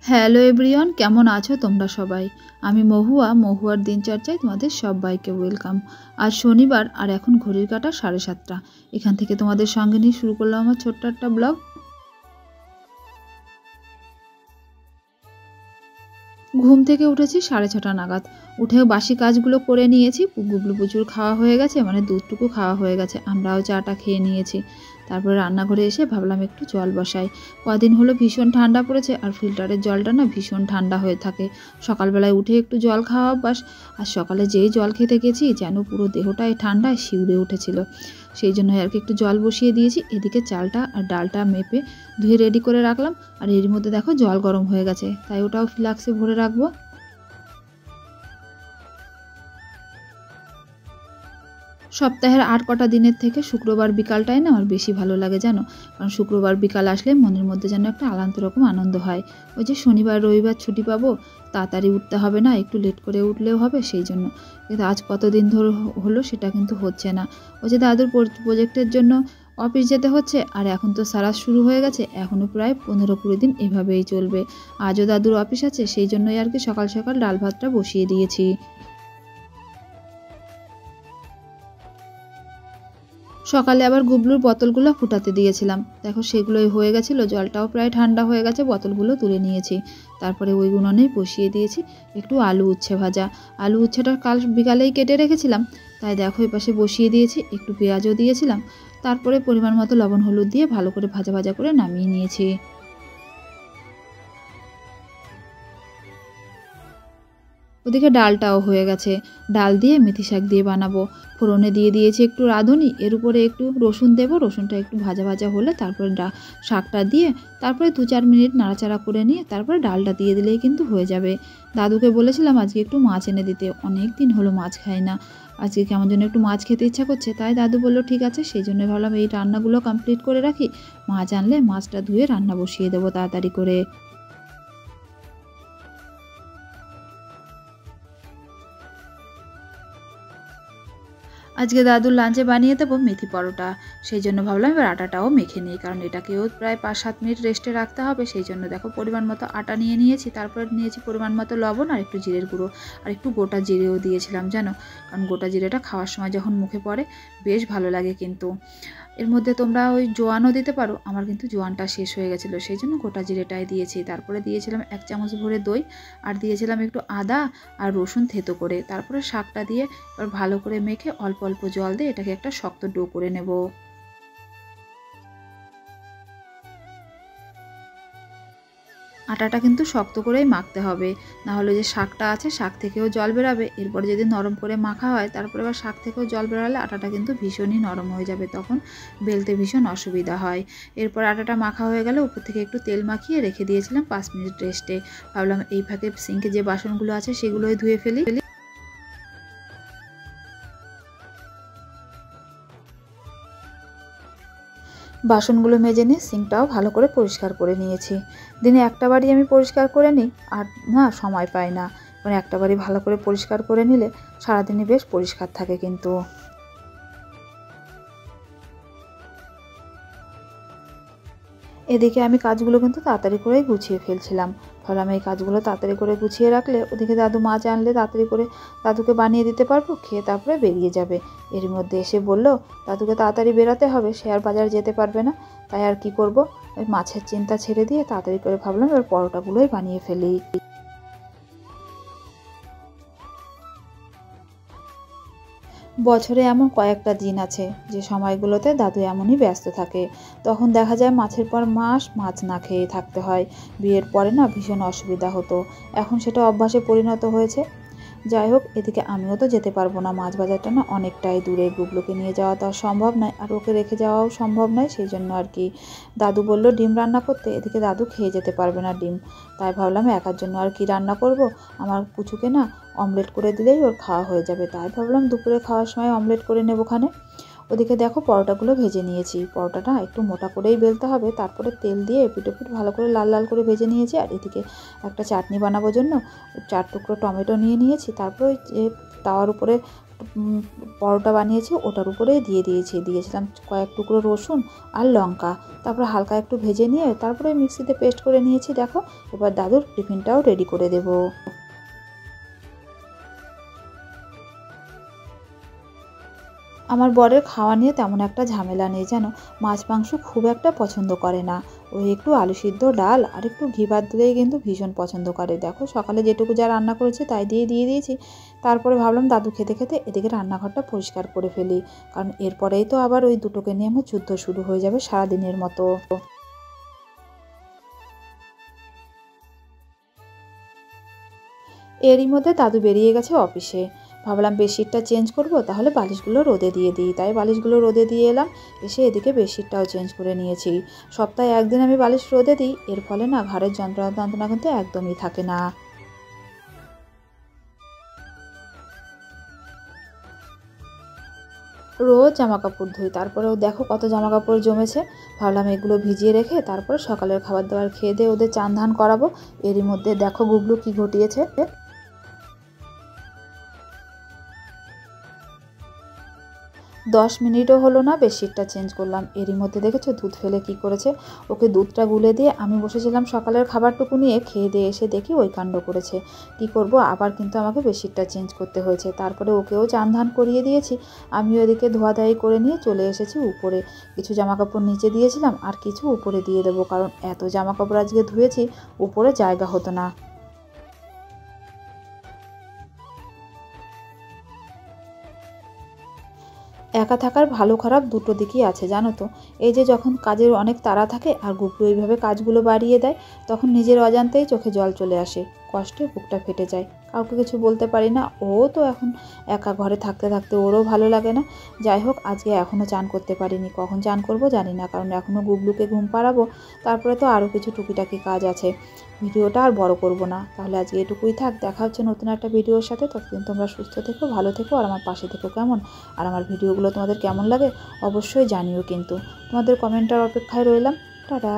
Hello everyone, কেমন আছো তোমরা সবাই? আমি মহুয়ার দিনচর্চায় তোমাদের সবাইকে ওয়েলকাম। আজ শনিবার আর এখন ঘড়ির কাঁটা 7:30। এখান থেকে তোমাদের সঙ্গে নিয়ে শুরু করলাম আমার ছোট্ট একটা ব্লগ। ঘুম থেকে উঠেছি 6:30 নাগাদ। উঠেও বাসি কাজগুলো করে নিয়েছি। গুবলু প্রচুর খাওয়া হয়ে গেছে, মানে দুধটুকু খাওয়া হয়ে গেছে। আমরাও চাটা খেয়ে নিয়েছি। তারপরে রান্নাঘরে এসে ভাবলাম একটু জল বসাই। কদিন হলো ভীষণ ঠান্ডা পড়েছে, আর ফিল্টারের জলটা না ভীষণ ঠান্ডা হয়ে থাকে। সকালবেলায় উঠে একটু জল খাওয়া অভ্যাস, আর সকালে যেই জল খেতে গেছি যেন পুরো দেহটাই ঠান্ডায় শিউরে উঠেছিল। সেই জন্য আর কি একটু জল বসিয়ে দিয়েছি। এদিকে চালটা আর ডালটা মেপে ধুয়ে রেডি করে রাখলাম, আর এর মধ্যে দেখো জল গরম হয়ে গেছে, তাই ওটাও ফ্লাক্সে ভরে রাখবো। সপ্তাহের আর কটা দিনের থেকে শুক্রবার বিকালটাই না আমার বেশি ভালো লাগে জানো। কারণ শুক্রবার বিকাল আসলে মনের মধ্যে যেন একটা আলাদা রকম আনন্দ হয়। ওই যে শনিবার রবিবার ছুটি পাবো, তাড়াতাড়ি উঠতে হবে না, একটু লেট করে উঠলেও হবে, সেই জন্য। কিন্তু আজ কতদিন ধরে হলো সেটা কিন্তু হচ্ছে না। ওই যে দাদুর প্রজেক্টের জন্য অফিস যেতে হচ্ছে, আর এখন তো সারাস শুরু হয়ে গেছে, এখনও প্রায় 15-20 দিন এভাবেই চলবে। আজও দাদুর অফিস আছে, সেই জন্যই আর কি সকাল সকাল ডাল ভাতটা বসিয়ে দিয়েছি। সকালে আবার গুবলুর বোতলগুলো ফুটাতে দিয়েছিলাম, দেখো সেগুলোই হয়ে গেছিলো। জলটাও প্রায় ঠান্ডা হয়ে গেছে, বোতলগুলো তুলে নিয়েছি। তারপরে ওই উনুনেই বসিয়ে দিয়েছি একটু আলু উচ্ছে ভাজা। আলু উচ্ছেটা কাল বিকালেই কেটে রেখেছিলাম, তাই দেখো এই পাশে বসিয়ে দিয়েছি। একটু পেঁয়াজও দিয়েছিলাম। তারপরে পরিমাণ মতো লবণ হলুদ দিয়ে ভালো করে ভাজা ভাজা করে নামিয়ে নিয়েছি। ওদিকে ডালটাও হয়ে গেছে। ডাল দিয়ে মেথি শাক দিয়ে বানাবো। ফোড়নে দিয়ে দিয়েছি একটু রাঁধুনি, এর উপরে একটু রসুন দেবো। রসুনটা একটু ভাজা ভাজা হলে তারপরে শাকটা দিয়ে তারপরে 2-4 মিনিট নাড়াচাড়া করে নিয়ে তারপরে ডালটা দিয়ে দিলেই কিন্তু হয়ে যাবে। দাদুকে বলেছিলাম আজকে একটু মাছ এনে দিতে, অনেক দিন হলো মাছ খাই না। আজকে কেমন যেন একটু মাছ খেতে ইচ্ছা করছে, তাই দাদু বললো ঠিক আছে। সেই জন্য ভাবলাম এই রান্নাগুলো কমপ্লিট করে রাখি, মাছ আনলে মাছটা ধুয়ে রান্না বসিয়ে দেবো তাড়াতাড়ি করে। আজকে দাদুর লাঞ্চে বানিয়ে দেবো মেথি পরোটা। সেই জন্য ভাবলাম এবার আটাটাও মেখে নিই, কারণ এটাকেও প্রায় 5-7 মিনিট রেস্টে রাখতে হবে। সেই জন্য দেখো পরিমাণ মতো আটা নিয়ে নিয়েছি, তারপরে নিয়েছি পরিমাণ মতো লবণ আর একটু জিরের গুঁড়ো, আর একটু গোটা জিরেও দিয়েছিলাম জানো। কারণ গোটা জিরেটা খাওয়ার সময় যখন মুখে পড়ে বেশ ভালো লাগে কিন্তু। এর মধ্যে তোমরা ওই জোয়ানও দিতে পারো, আমার কিন্তু জোয়ানটা শেষ হয়ে গেছিলো, সেই জন্য গোটা জিরেটাই দিয়েছি। তারপরে দিয়েছিলাম 1 চামচ ভরে দই, আর দিয়েছিলাম একটু আদা আর রসুন থেতো করে। তারপরে শাকটা দিয়ে এবার ভালো করে মেখে অল্প অল্প জল দিয়ে এটাকে একটা শক্ত ডো করে নেব। আটাটা কিন্তু শক্ত করেই মাখতে হবে, না হলে যে শাকটা আছে শাক থেকেও জল বেরাবে। এরপরে যদি নরম করে মাখা হয় তারপরে আবার শাক থেকেও জল বেরালে আটাটা কিন্তু ভীষণই নরম হয়ে যাবে, তখন বেলতে ভীষণ অসুবিধা হয়। এরপর আটাটা মাখা হয়ে গেলে উপর থেকে একটু তেল মাখিয়ে রেখে দিয়েছিলাম 5 মিনিট রেস্টে। ভাবলাম এই ফাঁকে সিঙ্কে যে বাসনগুলো আছে সেগুলোই ধুয়ে ফেলি। বাসনগুলো মেজে নিয়ে সিঙ্কটাও ভালো করে পরিষ্কার করে নিয়েছি। দিনে একটা বাড়ি আমি পরিষ্কার করে নিই, আর না সময় পাই না। মানে একটা বাড়ি ভালো করে পরিষ্কার করে নিলে সারাদিনই বেশ পরিষ্কার থাকে কিন্তু। এদিকে আমি কাজগুলো কিন্তু তাড়াতাড়ি করেই গুছিয়ে ফেলছিলাম। ভাবলাম এই কাজগুলো তাড়াতাড়ি করে গুছিয়ে রাখলে ওদিকে দাদু মাছ আনলে তাড়াতাড়ি করে দাদুকে বানিয়ে দিতে পারবো, খেয়ে তারপরে বেরিয়ে যাবে। এর মধ্যে এসে বললো দাদুকে তাড়াতাড়ি বেরাতে হবে, সে আর বাজার যেতে পারবে না। তাই আর কি করব, ওই মাছের চিন্তা ছেড়ে দিয়ে তাড়াতাড়ি করে ভাবলাম এবার পরোটাগুলোই বানিয়ে ফেলি। বছরে এমন কয়েকটা দিন আছে যে সময়গুলোতে দাদু এমনই ব্যস্ত থাকে। তখন দেখা যায় মাছের পর মাস মাছ না খেয়ে থাকতে হয়। বিয়ের পরে না ভীষণ অসুবিধা হতো, এখন সেটা অভ্যাসে পরিণত হয়েছে। যাই হোক, এদিকে আমিও তো যেতে পারবো না, মাছ বাজারটা না অনেকটাই দূরে, গুবলুকে নিয়ে যাওয়া তো আর সম্ভব নয়, আর ওকে রেখে যাওয়াও সম্ভব নয়। সেই জন্য আর কি দাদু বললো ডিম রান্না করতে, এদিকে দাদু খেয়ে যেতে পারবে না ডিম। তাই ভাবলাম একার জন্য আর কি রান্না করব, আমার পুচুকে না অমলেট করে দিলেই ওর খাওয়া হয়ে যাবে। তাই ভাবলাম দুপুরে খাওয়ার সময় অমলেট করে নেবোখানে। ওদিকে দেখো পরোটাগুলো ভেজে নিয়েছি। পরোটাটা একটু মোটা করেই বেলতে হবে, তারপরে তেল দিয়ে এপিট ওপিট ভালো করে লাল লাল করে ভেজে নিয়েছি। আর এদিকে একটা চাটনি বানাবার জন্য 4 টুকরো টমেটো নিয়ে নিয়েছি। তারপরে ওই যে তাওয়ার উপরে পরোটা বানিয়েছি ওটার উপরে দিয়ে দিয়েছিলাম কয়েক টুকরো রসুন আর লঙ্কা। তারপর হালকা একটু ভেজে নিয়ে তারপরে মিক্সিতে পেস্ট করে নিয়েছি। দেখো এবার দাদুর টিফিনটাও রেডি করে দেবো। আমার বরের খাওয়া নিয়ে তেমন একটা ঝামেলা নেই জানো, মাছ মাংস খুব একটা পছন্দ করে না। ওই একটু আলু সিদ্ধ ডাল আর একটু ঘি ভাত দিলেই কিন্তু ভীষণ পছন্দ করে। দেখো সকালে যেটুকু যা রান্না করেছি তাই দিয়ে দিয়েছি। তারপরে ভাবলাম দাদু খেতে খেতে এদিকে রান্নাঘরটা পরিষ্কার করে ফেলি, কারণ এরপরেই তো আবার ওই দুটোকে নিয়ে আমার যুদ্ধ শুরু হয়ে যাবে সারাদিনের মতো। এরই মধ্যে দাদু বেরিয়ে গেছে অফিসে। ভাবলাম বেডশিটটা চেঞ্জ করব, তাহলে বালিশগুলো রোদে দিয়ে দিই। তাই বালিশগুলো রোদে দিয়ে এলাম, এসে এদিকে বেডশিটটাও চেঞ্জ করে নিয়েছি। সপ্তাহে একদিন আমি বালিশ রোদে দিই, এর ফলে না ঘাড়ের যন্ত্রণা কিন্তু একদমই থাকে না। রোজ জামা কাপড় ধুই, তারপরেও দেখো কত জামা কাপড় জমেছে। ভাবলাম এগুলো ভিজিয়ে রেখে তারপরে সকালের খাবার দাবার খেয়ে দিয়ে ওদের চান ধান করাবো। এরই মধ্যে দেখো গুবলু কি ঘটিয়েছে। 10 মিনিটও হলো না বেডশিটটা চেঞ্জ করলাম, এরই মধ্যে দেখেছো দুধ ফেলে কি করেছে। ওকে দুধটা গুলে দিয়ে আমি বসেছিলাম সকালের খাবারটুকু নিয়ে, খেয়ে দিয়ে এসে দেখি ওই কাণ্ড করেছে। কি করব, আবার কিন্তু আমাকে বেডশিটটা চেঞ্জ করতে হয়েছে। তারপরে ওকেও চান ধান করিয়ে দিয়েছি। আমিও এদিকে ধোয়াধাই করে নিয়ে চলে এসেছি উপরে। কিছু জামাকাপড় নিচে দিয়েছিলাম আর কিছু উপরে দিয়ে দেবো, কারণ এত জামাকাপড় আজকে ধুয়েছি উপরে জায়গা হতো না। একা থাকার ভালো খারাপ দুটো দিকই আছে জানো তো। এই যে যখন কাজের অনেক তাড়া থাকে আর গুবলু এইভাবে কাজগুলো বাড়িয়ে দেয়, তখন নিজের অজান্তেই চোখে জল চলে আসে, কষ্টে বুকটা ফেটে যায়। কাউকে কিছু বলতে পারি না। ও তো এখন একা ঘরে থাকতে থাকতে ওরও ভালো লাগে না। যাই হোক, আজকে এখনও চান করতে পারিনি, কখন চান করব জানি না, কারণ এখনও গুবলুকে ঘুম পাড়াবো। তারপরে তো আরও কিছু টুকিটাকি কাজ আছে। ভিডিওটা আর বড় করব না, তাহলে আজকে এটুকুই থাক। দেখা হচ্ছে নতুন একটা ভিডিওর সাথে। ততদিন তোমরা সুস্থ থেকো, ভালো থেকো আর আমার পাশে থেকো কেমন। আর আমার ভিডিওগুলো তোমাদের কেমন লাগে অবশ্যই জানিও কিন্তু। তোমাদের কমেন্টের অপেক্ষায় রইলাম। টাটা।